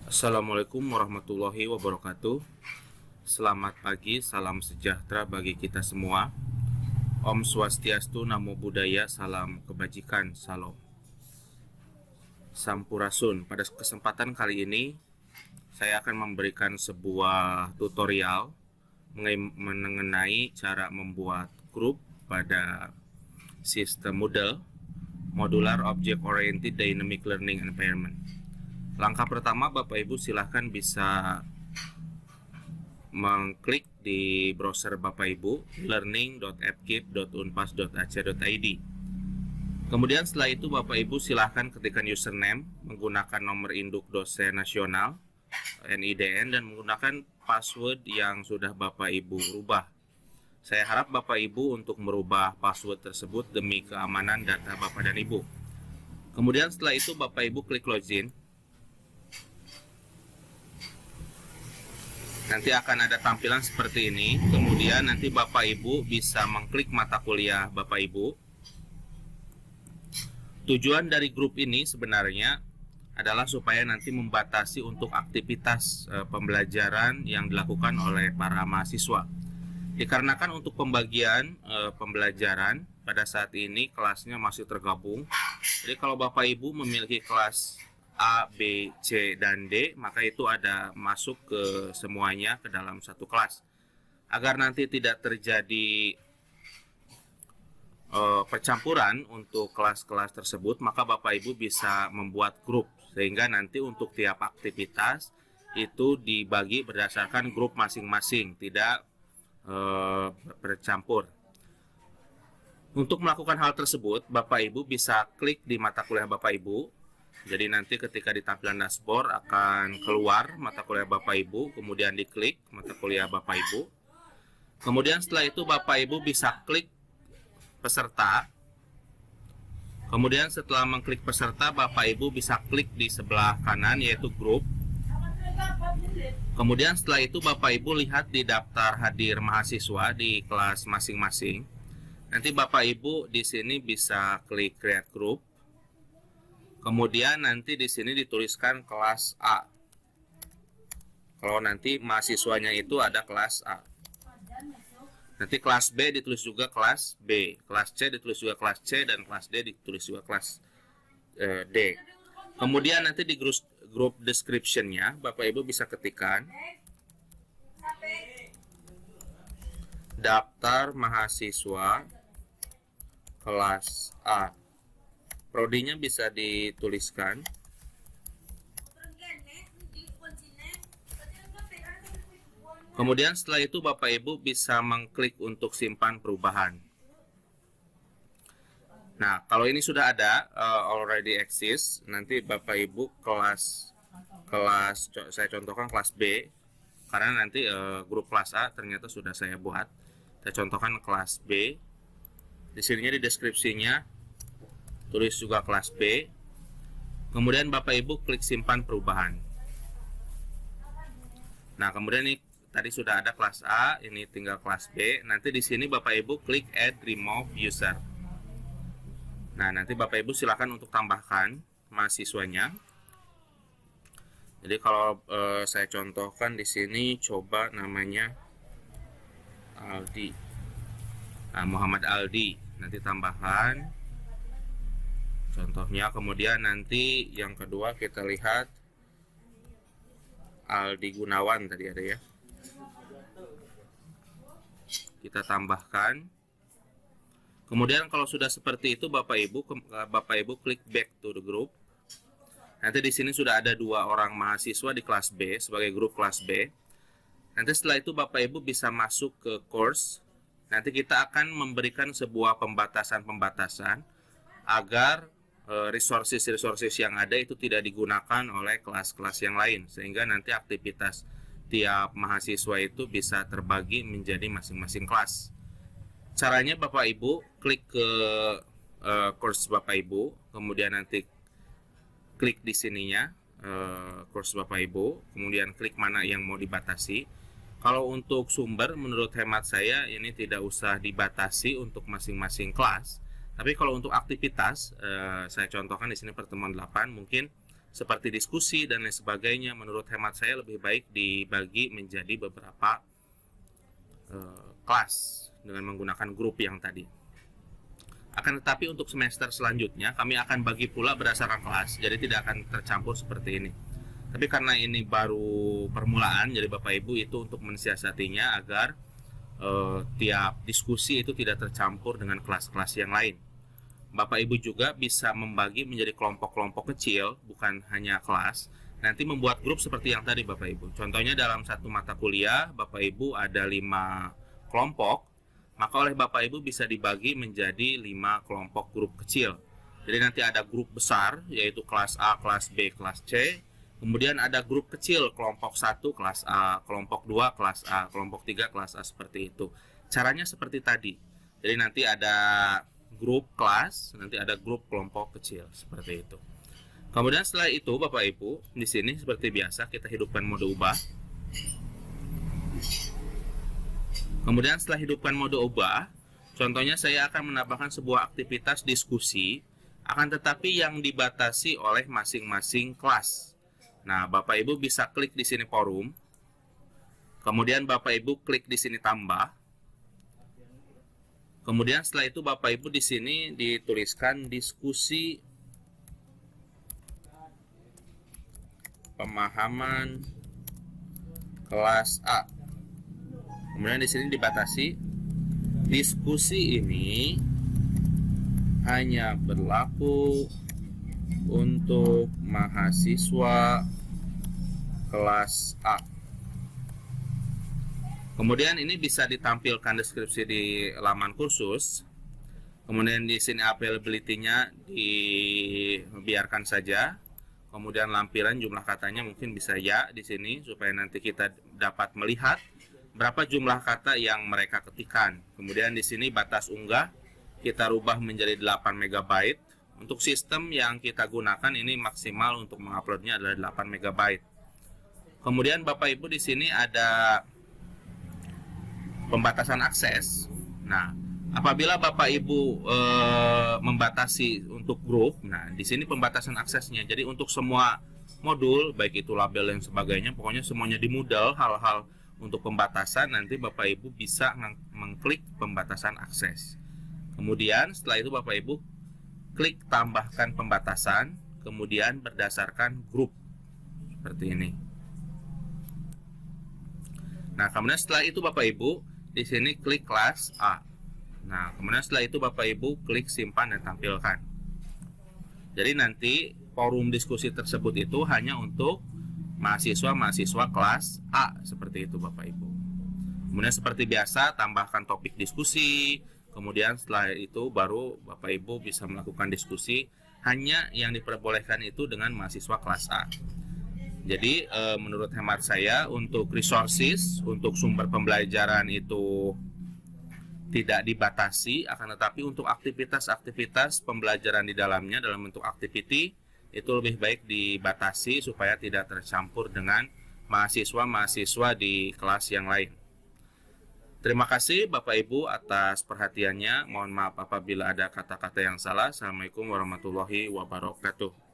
Assalamualaikum warahmatullahi wabarakatuh. Selamat pagi, salam sejahtera bagi kita semua. Om Swastiastu, Namo Buddhaya, salam kebajikan, salam. Sampurasun. Pada kesempatan kali ini, saya akan memberikan sebuah tutorial mengenai cara membuat grup pada sistem Moodle, Modular Object Oriented Dynamic Learning Environment. Langkah pertama, Bapak Ibu silahkan bisa mengklik di browser Bapak Ibu learning.fkip.unpas.ac.id. Kemudian setelah itu Bapak Ibu silahkan ketikkan username menggunakan nomor induk dosen nasional NIDN dan menggunakan password yang sudah Bapak Ibu rubah. Saya harap Bapak Ibu untuk merubah password tersebut demi keamanan data Bapak dan Ibu. Kemudian setelah itu Bapak Ibu klik login. Nanti akan ada tampilan seperti ini. Kemudian nanti Bapak Ibu bisa mengklik mata kuliah Bapak Ibu. Tujuan dari grup ini sebenarnya adalah supaya nanti membatasi untuk aktivitas pembelajaran yang dilakukan oleh para mahasiswa. Dikarenakan untuk pembagian pembelajaran pada saat ini kelasnya masih tergabung. Jadi kalau Bapak Ibu memiliki kelas A, B, C, dan D, maka itu ada masuk ke semuanya ke dalam satu kelas. Agar nanti tidak terjadi percampuran untuk kelas-kelas tersebut, maka Bapak Ibu bisa membuat grup, sehingga nanti untuk tiap aktivitas itu dibagi berdasarkan grup masing-masing, tidak bercampur. Untuk melakukan hal tersebut, Bapak Ibu bisa klik di mata kuliah Bapak Ibu. Jadi nanti ketika di tampilan dashboard akan keluar mata kuliah Bapak Ibu, kemudian diklik mata kuliah Bapak Ibu. Kemudian setelah itu Bapak Ibu bisa klik peserta. Kemudian setelah mengklik peserta, Bapak Ibu bisa klik di sebelah kanan yaitu grup. Kemudian setelah itu Bapak Ibu lihat di daftar hadir mahasiswa di kelas masing-masing. Nanti Bapak Ibu di sini bisa klik create group. Kemudian nanti di sini dituliskan kelas A. Kalau nanti mahasiswanya itu ada kelas A. Nanti kelas B ditulis juga kelas B, kelas C ditulis juga kelas C, dan kelas D ditulis juga kelas D. Kemudian nanti di grup description-nya Bapak Ibu bisa ketikkan daftar mahasiswa kelas A. Prodinya bisa dituliskan. Kemudian setelah itu Bapak Ibu bisa mengklik untuk simpan perubahan. Nah, kalau ini sudah ada already exist, nanti Bapak Ibu kelas saya contohkan kelas B, karena nanti grup kelas A ternyata sudah saya buat. Saya contohkan kelas B. Di sininya di deskripsinya tulis juga kelas B. Kemudian Bapak Ibu klik simpan perubahan. Nah, kemudian ini tadi sudah ada kelas A, ini tinggal kelas B. Nanti di sini Bapak Ibu klik add remove user. Nah, nanti Bapak Ibu silakan untuk tambahkan mahasiswanya. Jadi kalau saya contohkan di sini coba namanya Aldi. Nah, Muhammad Aldi. Nanti tambahkan contohnya. Kemudian nanti yang kedua kita lihat Aldi Gunawan tadi ada ya. Kita tambahkan. Kemudian kalau sudah seperti itu Bapak Ibu klik back to the group. Nanti di sini sudah ada 2 orang mahasiswa di kelas B sebagai grup kelas B. Nanti setelah itu Bapak Ibu bisa masuk ke course. Nanti kita akan memberikan sebuah pembatasan agar resources yang ada itu tidak digunakan oleh kelas-kelas yang lain, sehingga nanti aktivitas tiap mahasiswa itu bisa terbagi menjadi masing-masing kelas. Caranya Bapak Ibu klik ke course Bapak Ibu, kemudian nanti klik di sininya course Bapak Ibu, kemudian klik mana yang mau dibatasi. Kalau untuk sumber menurut hemat saya ini tidak usah dibatasi untuk masing-masing kelas. Tapi kalau untuk aktivitas, saya contohkan di sini pertemuan 8, mungkin seperti diskusi dan lain sebagainya, menurut hemat saya lebih baik dibagi menjadi beberapa kelas dengan menggunakan grup yang tadi. Akan tetapi untuk semester selanjutnya kami akan bagi pula berdasarkan kelas, jadi tidak akan tercampur seperti ini. Tapi karena ini baru permulaan, jadi Bapak Ibu itu untuk mensiasatinya agar tiap diskusi itu tidak tercampur dengan kelas-kelas yang lain. Bapak Ibu juga bisa membagi menjadi kelompok-kelompok kecil, bukan hanya kelas. Nanti membuat grup seperti yang tadi Bapak Ibu. Contohnya dalam satu mata kuliah, Bapak Ibu ada 5 kelompok, maka oleh Bapak Ibu bisa dibagi menjadi 5 kelompok grup kecil. Jadi nanti ada grup besar, yaitu kelas A, kelas B, kelas C. Kemudian ada grup kecil, kelompok 1 kelas A, kelompok 2 kelas A, kelompok 3 kelas A, seperti itu. Caranya seperti tadi. Jadi nanti ada grup kelas, nanti ada grup kelompok kecil, seperti itu. Kemudian setelah itu Bapak Ibu, di sini seperti biasa kita hidupkan mode ubah. Kemudian setelah hidupkan mode ubah, contohnya saya akan menambahkan sebuah aktivitas diskusi, akan tetapi yang dibatasi oleh masing-masing kelas. Nah, Bapak Ibu bisa klik di sini forum. Kemudian Bapak Ibu klik di sini tambah. Kemudian setelah itu Bapak Ibu di sini dituliskan diskusi pemahaman kelas A. Kemudian di sini dibatasi, diskusi ini hanya berlaku untuk mahasiswa kelas A. Kemudian ini bisa ditampilkan deskripsi di laman kursus. Kemudian di sini availability-nya dibiarkan saja. Kemudian lampiran jumlah katanya mungkin bisa ya di sini supaya nanti kita dapat melihat berapa jumlah kata yang mereka ketikkan. Kemudian di sini batas unggah kita rubah menjadi 8 MB. Untuk sistem yang kita gunakan ini maksimal untuk menguploadnya adalah 8 MB. Kemudian Bapak Ibu di sini ada pembatasan akses. Nah, apabila Bapak Ibu membatasi untuk grup, nah di sini pembatasan aksesnya. Jadi untuk semua modul, baik itu label dan sebagainya, pokoknya semuanya di Moodle, hal-hal untuk pembatasan nanti Bapak Ibu bisa mengklik pembatasan akses. Kemudian setelah itu Bapak Ibu klik tambahkan pembatasan, kemudian berdasarkan grup seperti ini. Nah, kemudian setelah itu Bapak Ibu di sini klik kelas A. Nah, kemudian setelah itu Bapak Ibu klik simpan dan tampilkan. Jadi nanti forum diskusi tersebut itu hanya untuk mahasiswa-mahasiswa kelas A, seperti itu Bapak Ibu. Kemudian seperti biasa tambahkan topik diskusi. Kemudian setelah itu baru Bapak Ibu bisa melakukan diskusi. Hanya yang diperbolehkan itu dengan mahasiswa kelas A. Jadi menurut hemat saya untuk resources, untuk sumber pembelajaran itu tidak dibatasi, akan tetapi untuk aktivitas-aktivitas pembelajaran di dalamnya dalam bentuk activity itu lebih baik dibatasi supaya tidak tercampur dengan mahasiswa-mahasiswa di kelas yang lain. Terima kasih Bapak Ibu atas perhatiannya. Mohon maaf apabila ada kata-kata yang salah. Assalamualaikum warahmatullahi wabarakatuh.